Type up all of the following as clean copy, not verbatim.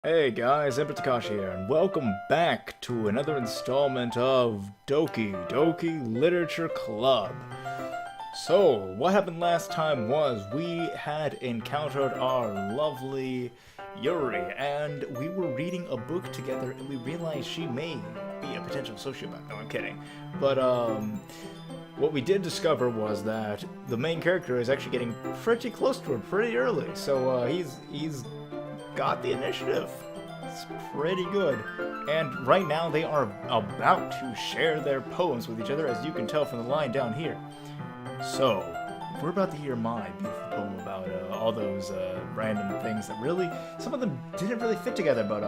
Hey guys, Emperor Takashi here, and welcome back to another installment of Doki Doki Literature Club. So, what happened last time was we had encountered our lovely Yuri, and we were reading a book together, and we realized she may be a potential sociopath. No, I'm kidding. But, what we did discover was that the main character is actually getting pretty close to her pretty early, so, he's got the initiative. It's pretty good. And right now they are about to share their poems with each other, as you can tell from the line down here. So, we're about to hear my beautiful poem about all those random things that really, some of them didn't really fit together, but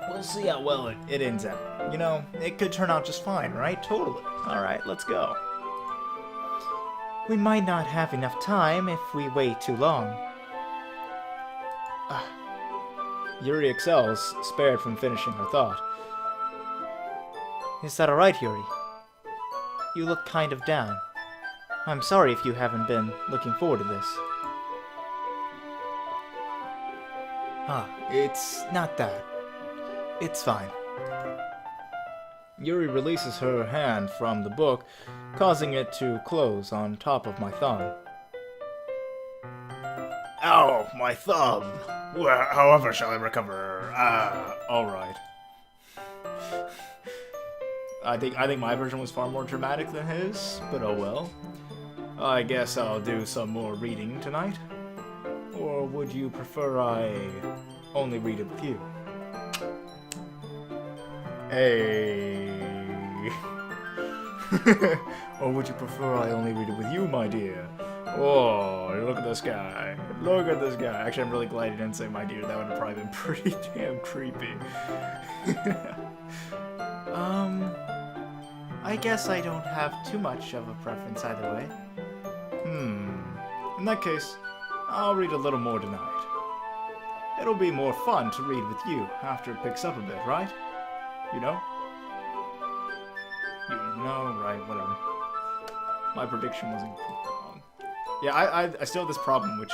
we'll see how well it ends out. You know, it could turn out just fine, right? Totally. Alright, let's go. We might not have enough time if we wait too long. Yuri excels, spared from finishing her thought. Is that alright, Yuri? You look kind of down. I'm sorry if you haven't been looking forward to this. It's not that. It's fine. Yuri releases her hand from the book, causing it to close on top of my thumb. Ow, my thumb! Well, however shall I recover? Alright. I think my version was far more dramatic than his, but oh well. I guess I'll do some more reading tonight. Or would you prefer I only read it with you? Hey. Or would you prefer I only read it with you, my dear? Oh, look at this guy. Look at this guy. Actually, I'm really glad he didn't say my dear. That would have probably been pretty damn creepy. I guess I don't have too much of a preference either way. In that case, I'll read a little more tonight. It'll be more fun to read with you after it picks up a bit, right? You know? You know, right, whatever. My prediction wasn't wrong. Yeah, I still have this problem, which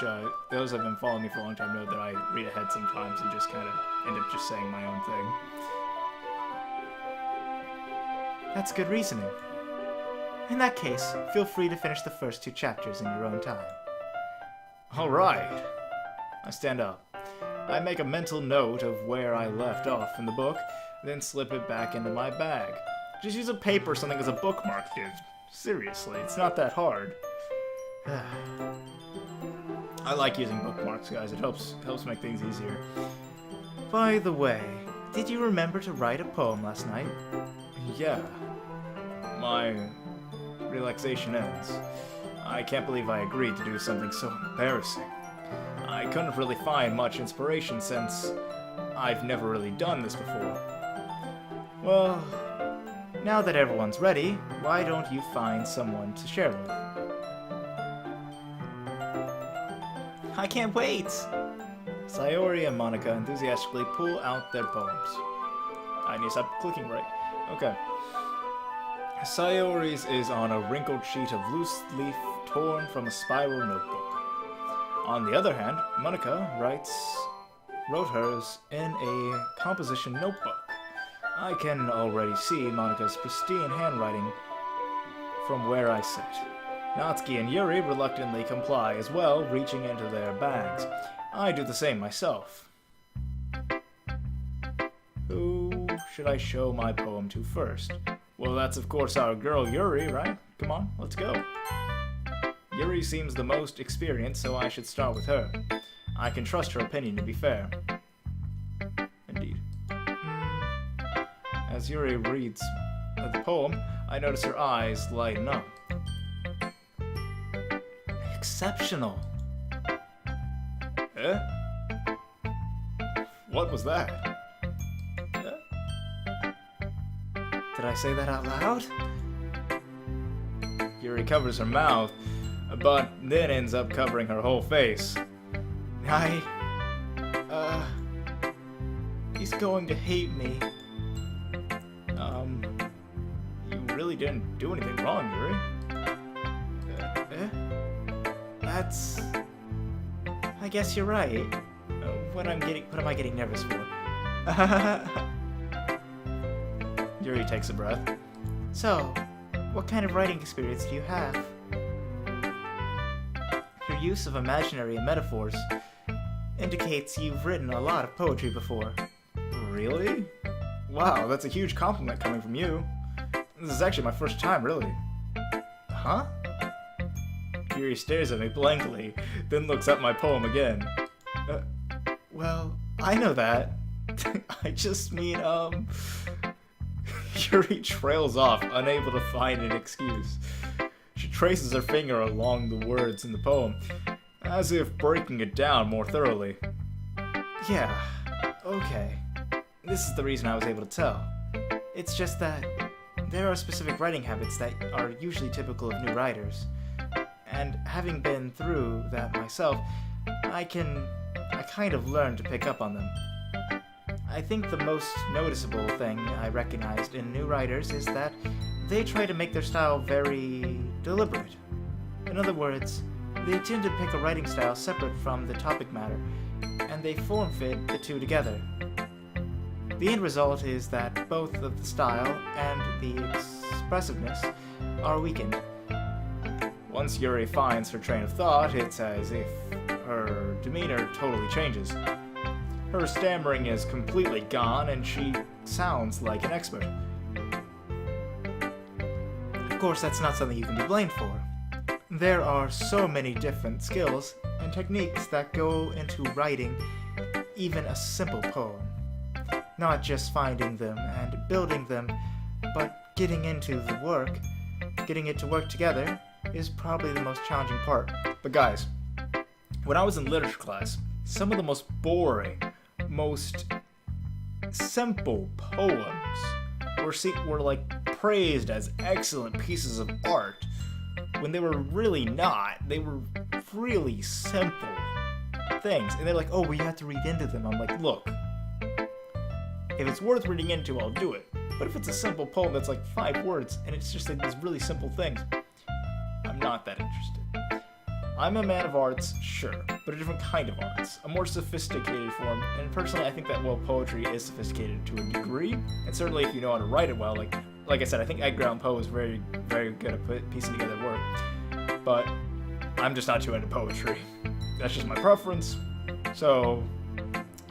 those that have been following me for a long time know that I read ahead sometimes and just kind of end up just saying my own thing. That's good reasoning. In that case, feel free to finish the first 2 chapters in your own time. Alright. I stand up. I make a mental note of where I left off in the book, then slip it back into my bag. Just use a paper or something as a bookmark, dude. Seriously, it's not that hard. I like using bookmarks, guys. It helps make things easier. By the way, did you remember to write a poem last night? Yeah. My relaxation ends. I can't believe I agreed to do something so embarrassing. I couldn't really find much inspiration since I've never really done this before. Well, now that everyone's ready, why don't you find someone to share with? I can't wait! Sayori and Monica enthusiastically pull out their poems. I need to stop clicking right. Okay. Sayori's is on a wrinkled sheet of loose leaf torn from a spiral notebook. On the other hand, Monica wrote hers in a composition notebook. I can already see Monica's pristine handwriting from where I sit. Natsuki and Yuri reluctantly comply as well, reaching into their bags. I do the same myself. Who should I show my poem to first? Well, that's of course our girl Yuri, right? Come on, let's go. Yuri seems the most experienced, so I should start with her. I can trust her opinion to be fair. Indeed. As Yuri reads the poem, I notice her eyes lighten up. Exceptional. Eh? What was that? Did I say that out loud? Yuri covers her mouth, but then ends up covering her whole face. He's going to hate me. You really didn't do anything wrong, Yuri. That's... I guess you're right. what am I getting nervous for? Yuri takes a breath. So, what kind of writing experience do you have? Your use of imaginary and metaphors indicates you've written a lot of poetry before. Really? Wow, that's a huge compliment coming from you. This is actually my first time, really. Huh? Yuri stares at me blankly, then looks at my poem again. Well, I know that. I just mean, Yuri trails off, unable to find an excuse. She traces her finger along the words in the poem, as if breaking it down more thoroughly. Yeah, okay. This is the reason I was able to tell. It's just that there are specific writing habits that are usually typical of new writers. And having been through that myself, I kind of learned to pick up on them. I think the most noticeable thing I recognized in new writers is that they try to make their style very deliberate. In other words, they tend to pick a writing style separate from the topic matter, and they form-fit the two together. The end result is that both of the style and the expressiveness are weakened. Once Yuri finds her train of thought, it's as if her demeanor totally changes. Her stammering is completely gone, and she sounds like an expert. Of course, that's not something you can be blamed for. There are so many different skills and techniques that go into writing even a simple poem. Not just finding them and building them, but getting it to work together is probably the most challenging part. But guys, when I was in literature class, some of the most boring, most simple poems were like praised as excellent pieces of art, when they were really not. They were really simple things, and they're like, oh, well, you have to read into them. I'm like, look, if it's worth reading into, I'll do it. But if it's a simple poem that's like 5 words, and it's just like these really simple things, I'm not that interested. I'm a man of arts, sure, but a different kind of arts, a more sophisticated form, and personally I think that, well, poetry is sophisticated to a degree, and certainly if you know how to write it well, like I said, I think Edgar Allan Poe is very, very good at piecing together work, but I'm just not too into poetry. That's just my preference, so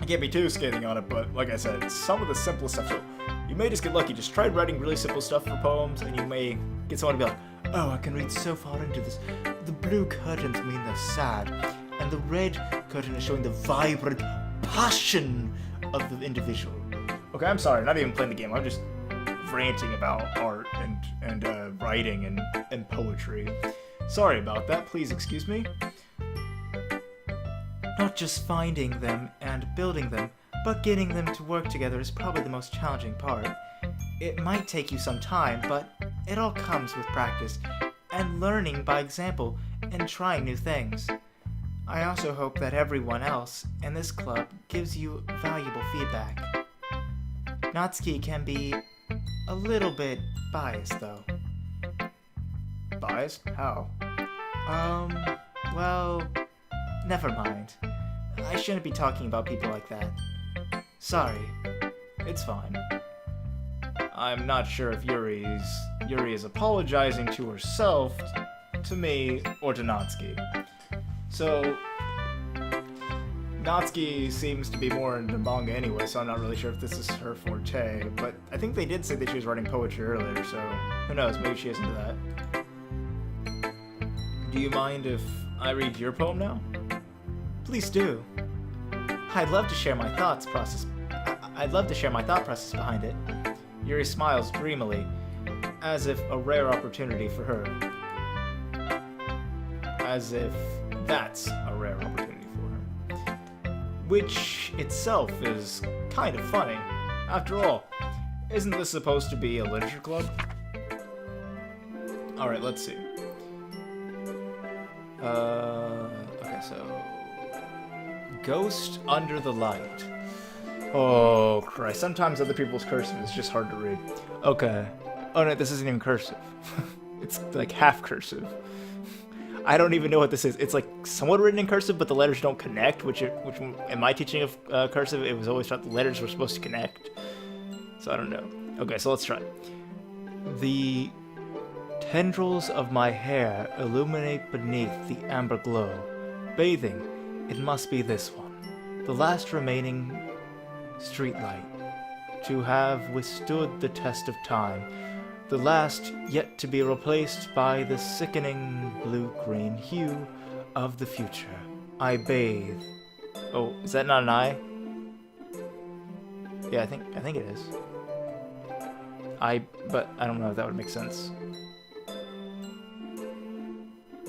I can't be too scathing on it, but like I said, some of the simplest stuff, so you may just get lucky. Just try writing really simple stuff for poems, and you may get someone to be like, oh, I can read so far into this. The blue curtains mean they're sad, and the red curtain is showing the vibrant passion of the individual. Okay, I'm sorry, not even playing the game. I'm just ranting about art and writing and poetry. Sorry about that. Please excuse me. Not just finding them and building them, but getting them to work together is probably the most challenging part. It might take you some time, but it all comes with practice, and learning by example, and trying new things. I also hope that everyone else in this club gives you valuable feedback. Natsuki can be a little bit biased, though. Biased? How? Well, never mind. I shouldn't be talking about people like that. Sorry. It's fine. I'm not sure if Yuri is apologizing to herself, to me, or to Natsuki. So, Natsuki seems to be more into manga anyway, so I'm not really sure if this is her forte, but I think they did say that she was writing poetry earlier, so who knows, maybe she is into that. Do you mind if I read your poem now? Please do. I'd love to share my thought process behind it. Yuri smiles dreamily, as if a rare opportunity for her. As if that's a rare opportunity for her. Which itself is kind of funny. After all, isn't this supposed to be a literature club? Alright, let's see. Okay, so... Ghost Under the Light. Oh, Christ. Sometimes other people's cursive is just hard to read. Okay. Oh, no, this isn't even cursive. It's like half cursive. I don't even know what this is. It's like somewhat written in cursive, but the letters don't connect, which in my teaching of cursive, it was always thought the letters were supposed to connect. So I don't know. Okay, so let's try. The tendrils of my hair illuminate beneath the amber glow. Bathing, it must be this one. The last remaining streetlight to have withstood the test of time. The last yet to be replaced by the sickening blue-green hue of the future. I bathe. Oh, is that not an I? Yeah, I think it is. But I don't know if that would make sense.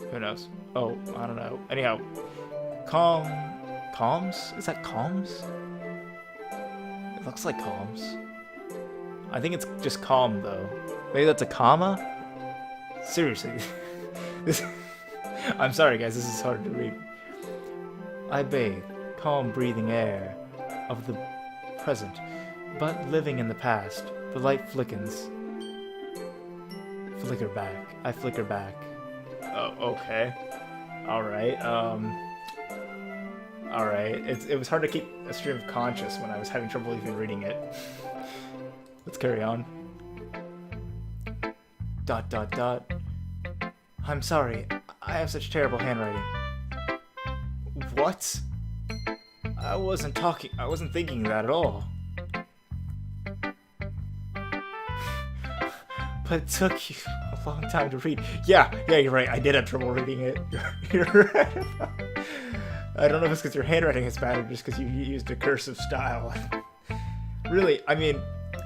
Who knows? Oh, I don't know. Anyhow, calms? Is that calms? It looks like calms. I think it's just calm though. Maybe that's a comma? Seriously. I'm sorry guys, this is hard to read. I bathe, calm breathing air of the present, but living in the past. The light flickens. Flicker back. I flicker back. Oh, okay. Alright, Alright. It was hard to keep a stream of conscious when I was having trouble even reading it. Let's carry on. ... I'm sorry. I have such terrible handwriting. What? I wasn't thinking that at all. But it took you a long time to read. Yeah, you're right. I did have trouble reading it. You're right. I don't know if it's because your handwriting is bad or just because you used a cursive style. Really, I mean,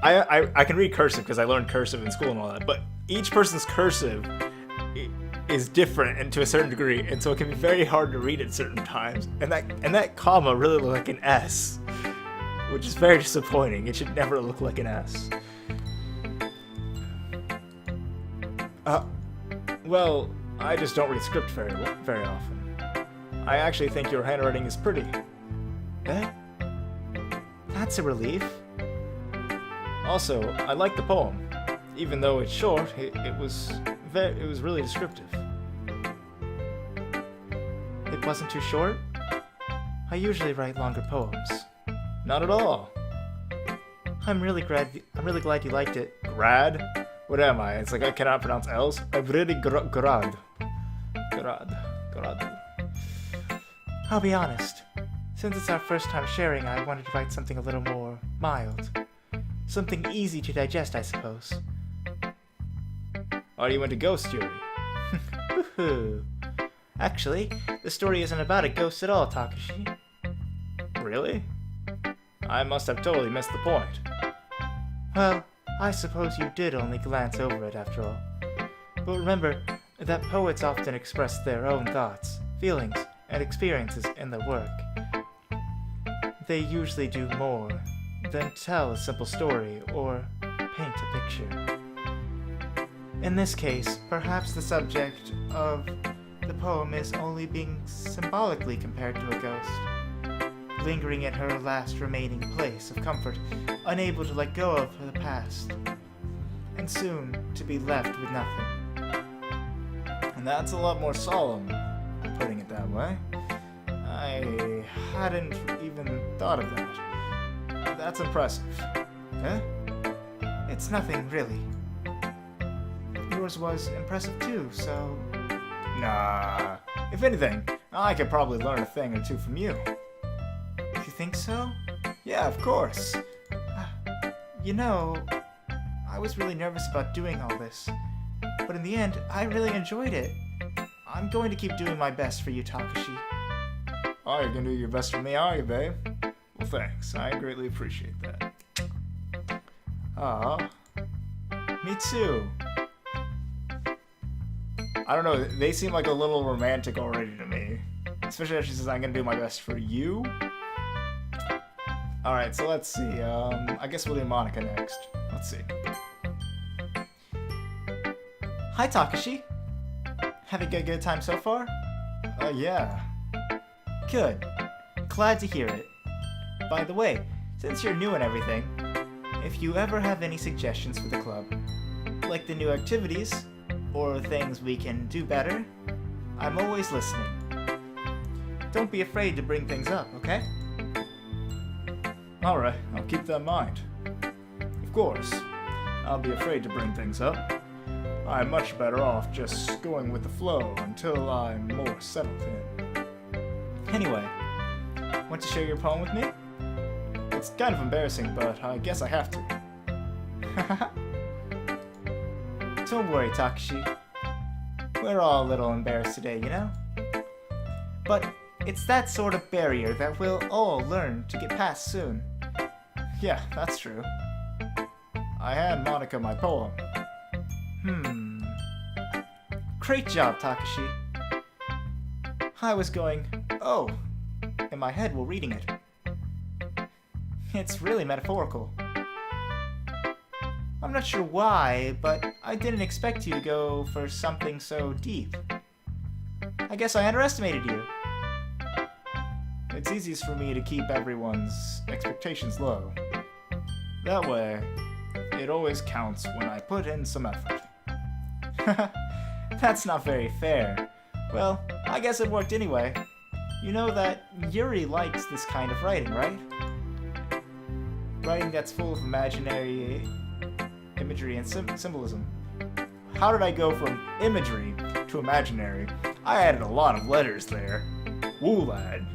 I can read cursive because I learned cursive in school and all that, but each person's cursive is different and to a certain degree, and so it can be very hard to read at certain times. And that comma really looked like an S, which is very disappointing. It should never look like an S. Well, I just don't read script very often. I actually think your handwriting is pretty. Eh? That's a relief. Also, I like the poem. Even though it's short, it was really descriptive. It wasn't too short? I usually write longer poems. Not at all. I'm really glad you liked it. Grad? What am I? It's like I cannot pronounce L's. I'm really grad. I'll be honest. Since it's our first time sharing, I wanted to write something a little more mild. Something easy to digest, I suppose. Are you into ghost story? Actually, the story isn't about a ghost at all, Takashi. Really? I must have totally missed the point. Well, I suppose you did only glance over it after all. But remember that poets often express their own thoughts, feelings, and experiences in their work. They usually do more than tell a simple story or paint a picture. In this case, perhaps the subject of the poem is only being symbolically compared to a ghost, lingering in her last remaining place of comfort, unable to let go of the past, and soon to be left with nothing. And that's a lot more solemn, putting it that way. I hadn't even thought of that. That's impressive. Huh? It's nothing, really. Yours was impressive too, so... Nah. If anything, I could probably learn a thing or two from you. You think so? Yeah, of course. You know, I was really nervous about doing all this, but in the end, I really enjoyed it. I'm going to keep doing my best for you, Takashi. Oh, you're gonna do your best for me, are you, babe? Well, thanks. I greatly appreciate that. Aw. Me too. I don't know, they seem like a little romantic already to me. Especially if she says, I'm gonna do my best for you. Alright, so let's see. I guess we'll do Monica next. Let's see. Hi, Takashi. Having a good time so far? Yeah. Good. Glad to hear it. By the way, since you're new and everything, if you ever have any suggestions for the club, like the new activities, or things we can do better, I'm always listening. Don't be afraid to bring things up, okay? Alright, I'll keep that in mind. Of course, I'll be afraid to bring things up. I'm much better off just going with the flow until I'm more settled in. Anyway, want to share your poem with me? It's kind of embarrassing, but I guess I have to. Don't worry, Takashi. We're all a little embarrassed today, you know? But it's that sort of barrier that we'll all learn to get past soon. Yeah, that's true. I hand Monica my poem. Great job, Takashi. I was going, oh, in my head while reading it. It's really metaphorical. I'm not sure why, but I didn't expect you to go for something so deep. I guess I underestimated you. It's easiest for me to keep everyone's expectations low. That way, it always counts when I put in some effort. That's not very fair. Well, I guess it worked anyway. You know that Yuri likes this kind of writing, right? Writing that's full of imaginary imagery and symbolism. How did I go from imagery to imaginary? I added a lot of letters there. Woo, lad.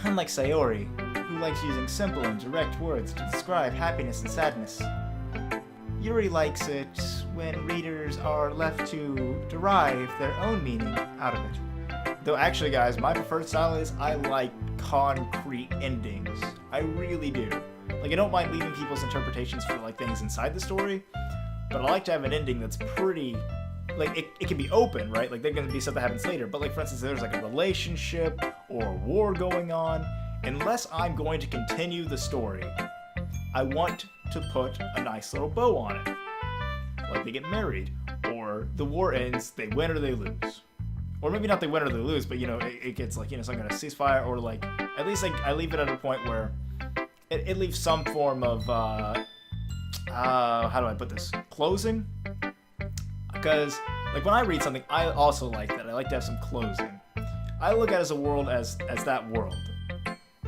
Unlike Sayori, who likes using simple and direct words to describe happiness and sadness, Yuri likes it when readers are left to derive their own meaning out of it. Though actually, guys, my preferred style is I like concrete endings. I really do. Like, I don't mind leaving people's interpretations for, like, things inside the story, but I like to have an ending that's pretty, like, it can be open, right? Like, there's going to be stuff that happens later, but, like, for instance, there's, like, a relationship or a war going on. Unless I'm going to continue the story, I want to put a nice little bow on it. Like, they get married, or the war ends, they win or they lose. Or maybe not they win or they lose, but, you know, it gets, like, you know, some kind of ceasefire, or, like, at least, like, I leave it at a point where it leaves some form of, how do I put this? Closing? Because, like, when I read something, I also like that. I like to have some closing. I look at it as a world as that world.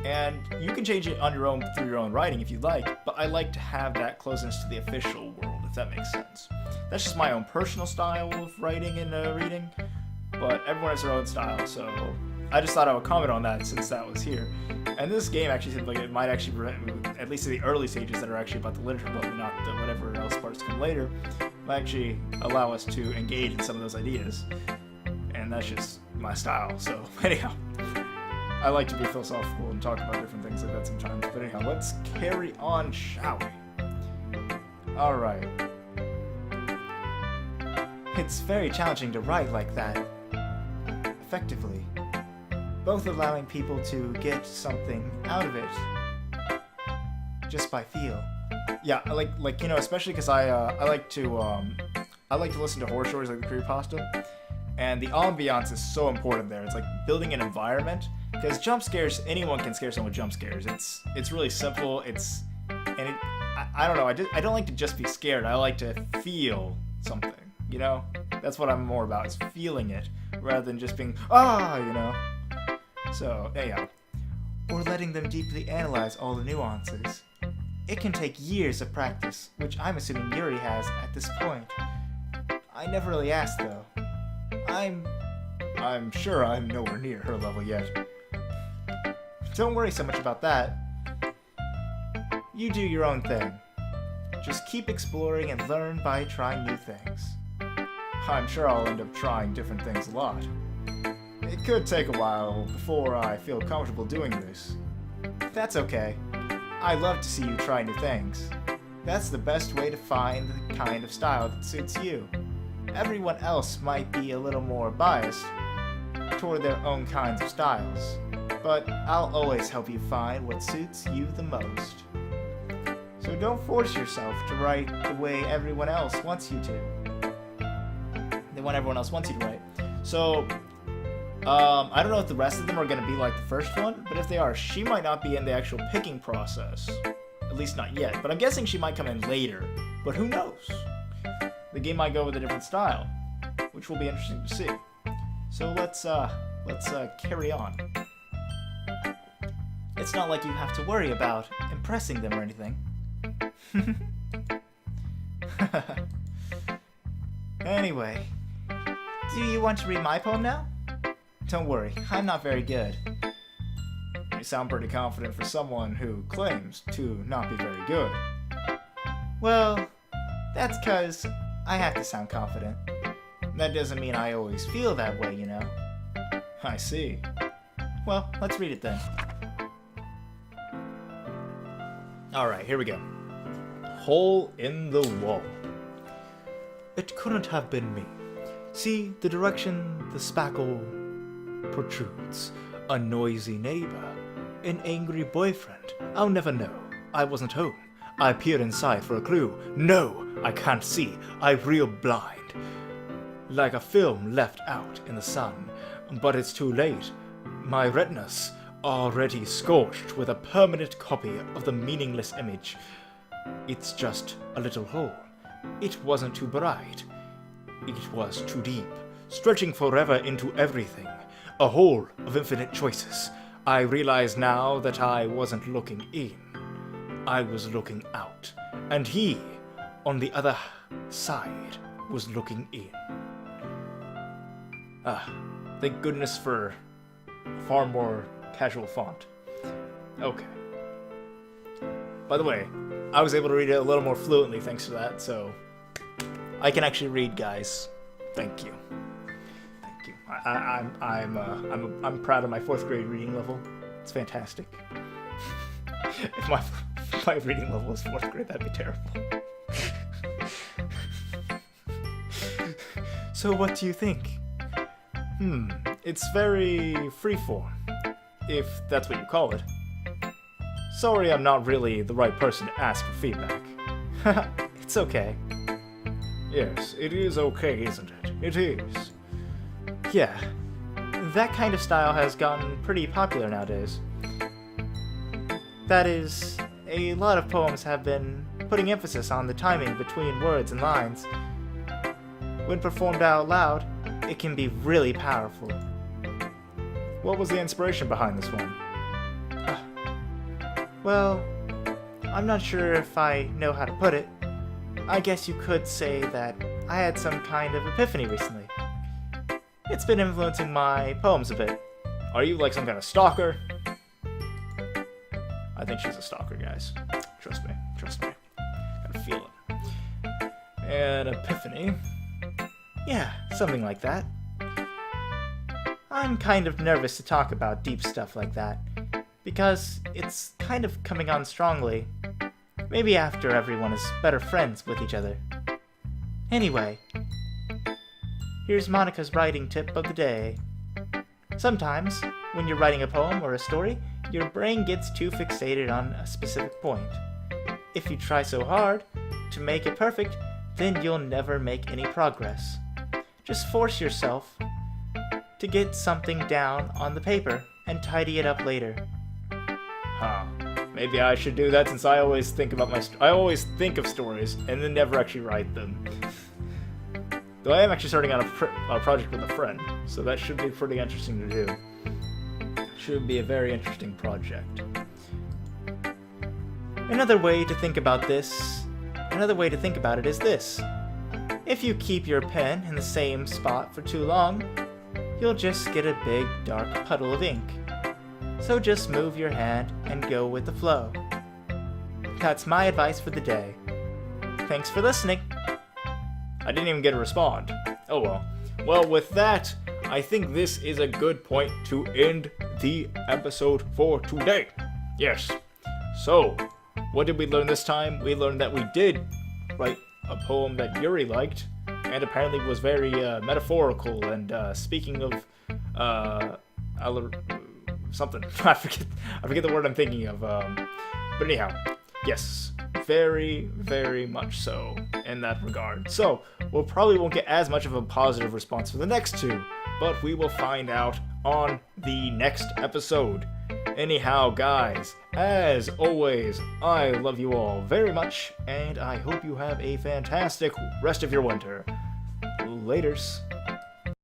And you can change it on your own through your own writing if you'd like, but I like to have that closeness to the official world, if that makes sense. That's just my own personal style of writing and reading, but everyone has their own style, so I just thought I would comment on that since that was here. And this game actually seems like it might actually, at least in the early stages that are actually about the literature club and not the whatever else parts come later, might actually allow us to engage in some of those ideas. And that's just my style, so anyhow. I like to be philosophical and talk about different things like that sometimes, but anyhow, let's carry on, shall we? Alright. It's very challenging to write like that, effectively. Both allowing people to get something out of it just by feel. Yeah, like you know, especially because I like to listen to horror stories like the Creepypasta, and the ambiance is so important there. It's like building an environment, because jump scares, anyone can scare someone with jump scares. It's really simple. I don't know. I don't like to just be scared. I like to feel something. You know, that's what I'm more about, is feeling it rather than just being you know. So anyhow, or letting them deeply analyze all the nuances. It can take years of practice, which I'm assuming Yuri has at this point. I never really asked though. I'm sure I'm nowhere near her level yet. Don't worry so much about that. You do your own thing. Just keep exploring and learn by trying new things. I'm sure I'll end up trying different things a lot. It could take a while before I feel comfortable doing this. That's okay. I love to see you try new things. That's the best way to find the kind of style that suits you. Everyone else might be a little more biased toward their own kinds of styles, but I'll always help you find what suits you the most. So don't force yourself to write the way everyone else wants you to. The one everyone else wants you to write. So, I don't know if the rest of them are going to be like the first one, but if they are, she might not be in the actual picking process. At least not yet, but I'm guessing she might come in later. But who knows? The game might go with a different style. which will be interesting to see. So let's carry on. It's not like you have to worry about impressing them or anything. Anyway, do you want to read my poem now? Don't worry, I'm not very good. You sound pretty confident for someone who claims to not be very good. Well, that's 'cause I have to sound confident. That doesn't mean I always feel that way, you know. I see. Well, let's read it then. Alright, here we go. Hole in the wall. It couldn't have been me. See the direction the spackle protrudes. A noisy neighbor. An angry boyfriend. I'll never know. I wasn't home. I peered inside for a clue. No, I can't see. I'm real blind. Like a film left out in the sun. But it's too late. My retina's already scorched with a permanent copy of the meaningless image. It's just a little hole. It wasn't too bright. It was too deep, stretching forever into everything. A hole of infinite choices. I realize now that I wasn't looking in. I was looking out. And he, on the other side, was looking in. Thank goodness for far more casual font. Okay. By the way, I was able to read it a little more fluently thanks to that, so I can actually read, guys. Thank you. Thank you. I'm proud of my 4th grade reading level. It's fantastic. If my reading level was 4th grade, that'd be terrible. So what do you think? It's very freeform, if that's what you call it. Sorry, I'm not really the right person to ask for feedback. It's okay. Yes, it is okay, isn't it? It is. Yeah, that kind of style has gotten pretty popular nowadays. That is, a lot of poems have been putting emphasis on the timing between words and lines. When performed out loud, it can be really powerful. What was the inspiration behind this one? Well, I'm not sure if I know how to put it. I guess you could say that I had some kind of epiphany recently. It's been influencing my poems a bit. Are you like some kind of stalker? I think she's a stalker, guys. Trust me. I can feel it. An epiphany? Yeah, something like that. I'm kind of nervous to talk about deep stuff like that, because it's kind of coming on strongly. Maybe after everyone is better friends with each other. Anyway, here's Monica's writing tip of the day. Sometimes, when you're writing a poem or a story, your brain gets too fixated on a specific point. If you try so hard to make it perfect, then you'll never make any progress. Just force yourself to get something down on the paper and tidy it up later. Maybe I should do that since I always think about I always think of stories and then never actually write them. Though I am actually starting on a project with a friend, so that should be pretty interesting to do. Should be a very interesting project. Another way to think about it is this. If you keep your pen in the same spot for too long, you'll just get a big dark puddle of ink. So just move your hand and go with the flow. That's my advice for the day. Thanks for listening. I didn't even get to respond. Oh well. Well, with that, I think this is a good point to end the episode for today. Yes. So, what did we learn this time? We learned that we did write a poem that Yuri liked, and apparently was very metaphorical, and speaking of something. I forget the word I'm thinking of. But anyhow, yes, very, very much so in that regard. So, we'll probably won't get as much of a positive response for the next two, but we will find out on the next episode. Anyhow, guys, as always, I love you all very much, and I hope you have a fantastic rest of your winter. Laters.